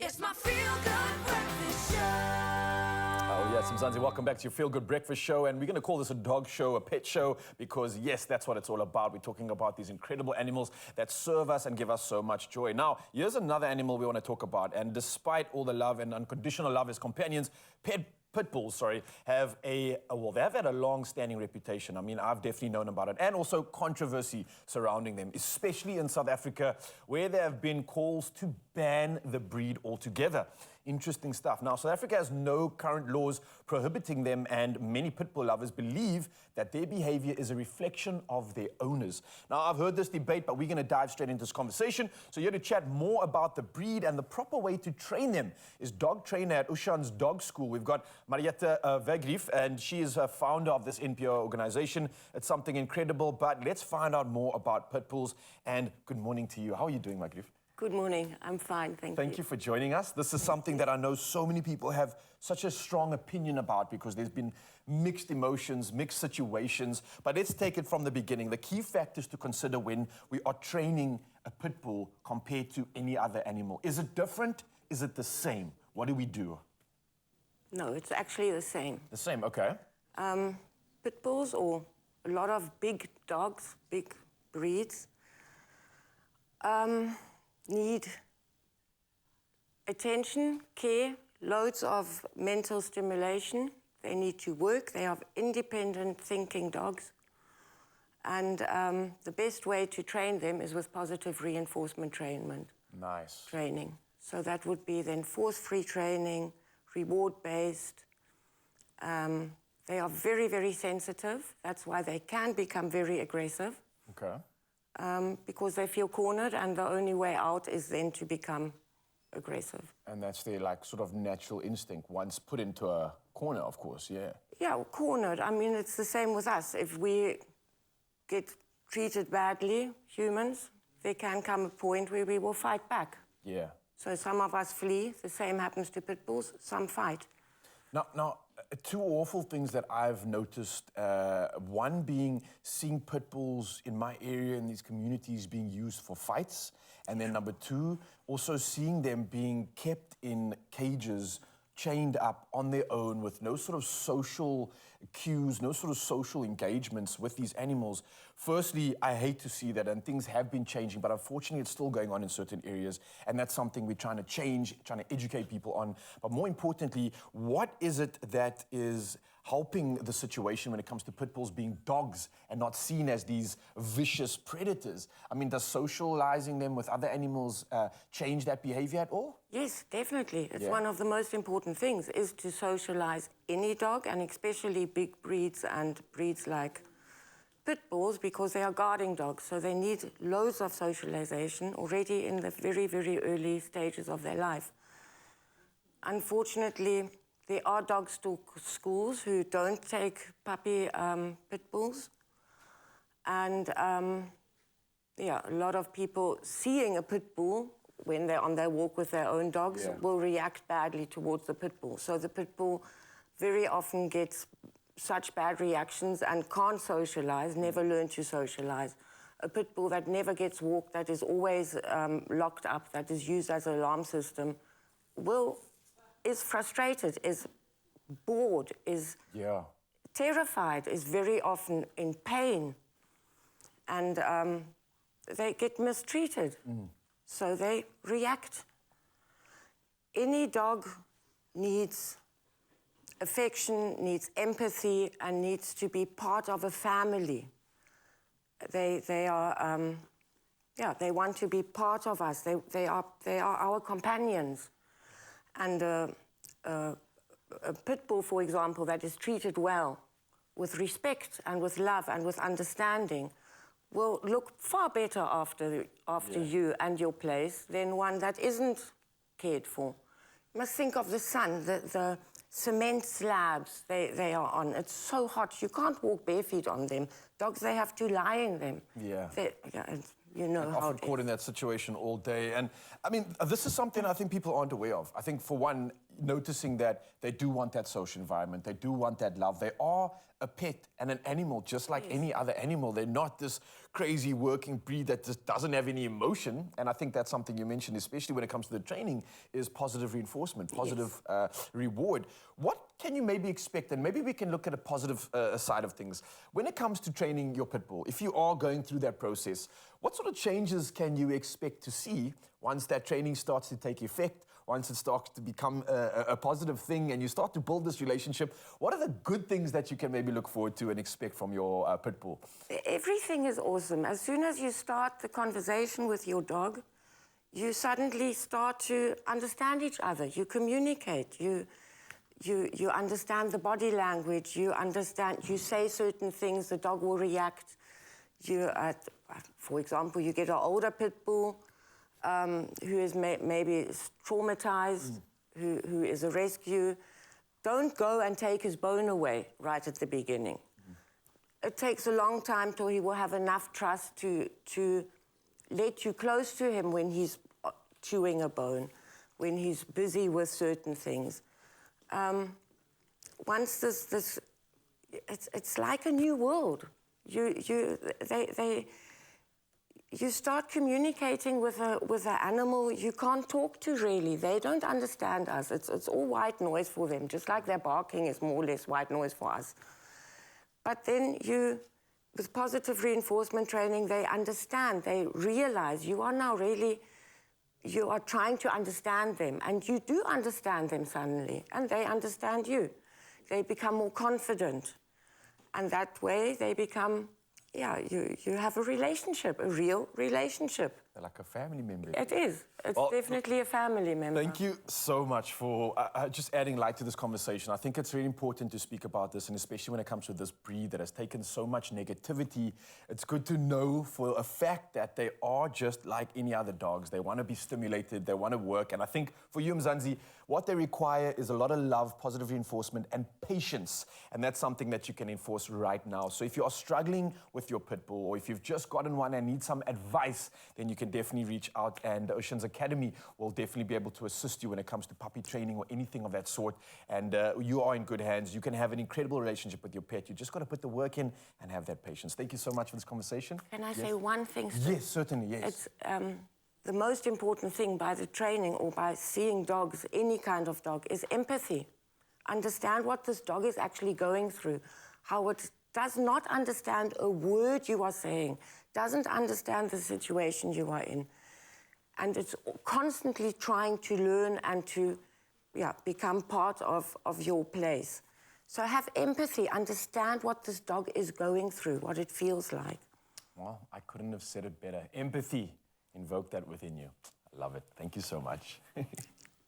It's my feel-good breakfast show. Oh yes, Mzansi, welcome back to your Feel Good Breakfast Show. And we're going to call this a dog show, a pet show, because yes, that's what it's all about. We're talking about these incredible animals that serve us and give us so much joy. Now, here's another animal we want to talk about. And despite all the love and unconditional love as companions, Pitbulls, have they've had a long-standing reputation. I mean, I've definitely known about it. And also controversy surrounding them, especially in South Africa, where there have been calls to ban the breed altogether. Interesting stuff. Now, South Africa has no current laws prohibiting them, and many Pitbull lovers believe that their behavior is a reflection of their owners. Now, I've heard this debate, but we're going to dive straight into this conversation. So here to chat more about the breed and the proper way to train them is dog trainer at Ushan's Dog School. We've got Mariette Vergrief, and she is a founder of this NPO organization. It's something incredible, but let's find out more about Pitbulls. And good morning to you. How are you doing, Vergrief? Good morning. I'm fine, thank you. Thank you for joining us. This is something that I know so many people have such a strong opinion about because there's been mixed emotions, mixed situations. But let's take it from the beginning. The key factors to consider when we are training a pit bull compared to any other animal. Is it different? Is it the same? What do we do? No, it's actually the same. The same, okay. Pit bulls, or a lot of big dogs, big breeds, need attention, care, loads of mental stimulation. They need to work. They are independent thinking dogs. And the best way to train them is with positive reinforcement training. Nice. So that would be then force-free training, reward-based. They are very, very sensitive. That's why they can become very aggressive. Okay. Because they feel cornered, and the only way out is then to become aggressive. And that's their sort of natural instinct, once put into a corner, of course, yeah. Yeah, cornered. I mean, it's the same with us. If we get treated badly, humans, there can come a point where we will fight back. Yeah. So some of us flee. The same happens to pit bulls. Some fight. Now, two awful things that I've noticed, one being seeing pit bulls in my area, in these communities, being used for fights. And then number two, also seeing them being kept in cages, chained up on their own with no sort of social cues, no sort of social engagements with these animals. Firstly, I hate to see that, and things have been changing, but unfortunately it's still going on in certain areas, and that's something we're trying to change, trying to educate people on. But more importantly, what is it that is helping the situation when it comes to pit bulls being dogs and not seen as these vicious predators? I mean, does socializing them with other animals change that behavior at all? Yes, definitely. It's one of the most important things, is to socialize any dog, and especially big breeds and breeds like pit bulls, because they are guarding dogs. So they need loads of socialization already in the very, very early stages of their life. Unfortunately, there are dog schools who don't take puppy pit bulls. And a lot of people seeing a pit bull when they're on their walk with their own dogs will react badly towards the pit bull. So the pit bull very often gets such bad reactions and can't socialize, never learn to socialize. A pit bull that never gets walked, that is always locked up, that is used as an alarm system, is frustrated, is bored, is terrified, is very often in pain. And they get mistreated. So they react. Any dog needs affection, needs empathy, and needs to be part of a family. They want to be part of us. They are our companions. And a pit bull, for example, that is treated well, with respect and with love and with understanding, will look far better after you and your place than one that isn't cared for. You must think of the sun, the cement slabs they are on. It's so hot, you can't walk bare feet on them. Dogs, they have to lie in them. Yeah. you know how Often it caught in that situation all day. And I mean, this is something I think people aren't aware of. I think, for one, noticing that they do want that social environment, they do want that love. They are a pet and an animal just like any other animal. They're not this crazy working breed that just doesn't have any emotion. And I think that's something you mentioned, especially when it comes to the training, is positive reinforcement, positive reward. What can you maybe expect? And maybe we can look at a positive side of things. When it comes to training your pit bull, if you are going through that process, what sort of changes can you expect to see once that training starts to take effect, once it starts to become a positive thing and you start to build this relationship? What are the good things that you can maybe look forward to and expect from your pit bull? Everything is awesome. As soon as you start the conversation with your dog, you suddenly start to understand each other. You communicate. You understand the body language. You understand. You say certain things. The dog will react. For example, you get an older pit bull who is maybe traumatized, who is a rescue. Don't go and take his bone away right at the beginning. It takes a long time till he will have enough trust to let you close to him when he's chewing a bone, when he's busy with certain things. Once it's like a new world. You start communicating with an animal you can't talk to really. They don't understand us. It's all white noise for them, just like their barking is more or less white noise for us. But then with positive reinforcement training, they understand, they realize you are now really, you are trying to understand them, and you do understand them suddenly, and they understand you. They become more confident, and that way they become, you have a relationship, a real relationship. They're like a family member. It is. It's definitely a family member. Thank you so much for just adding light to this conversation. I think it's really important to speak about this, and especially when it comes to this breed that has taken so much negativity. It's good to know for a fact that they are just like any other dogs. They want to be stimulated, they want to work. And I think for you, Mzansi, what they require is a lot of love, positive reinforcement, and patience. And that's something that you can enforce right now. So if you are struggling with your pit bull, or if you've just gotten one and need some advice, then you can definitely reach out, and the Oceans Academy will definitely be able to assist you when it comes to puppy training or anything of that sort. And you are in good hands. You can have an incredible relationship with your pet. You just got to put the work in and have that patience. Thank you so much for this conversation. Can I say one thing, Stu? Yes, certainly, yes. It's the most important thing by the training or by seeing dogs, any kind of dog, is empathy. Understand what this dog is actually going through, how it does not understand a word you are saying, doesn't understand the situation you are in. And it's constantly trying to learn and to become part of your place. So have empathy, understand what this dog is going through, what it feels like. Well, I couldn't have said it better. Empathy, invoke that within you. I love it. Thank you so much.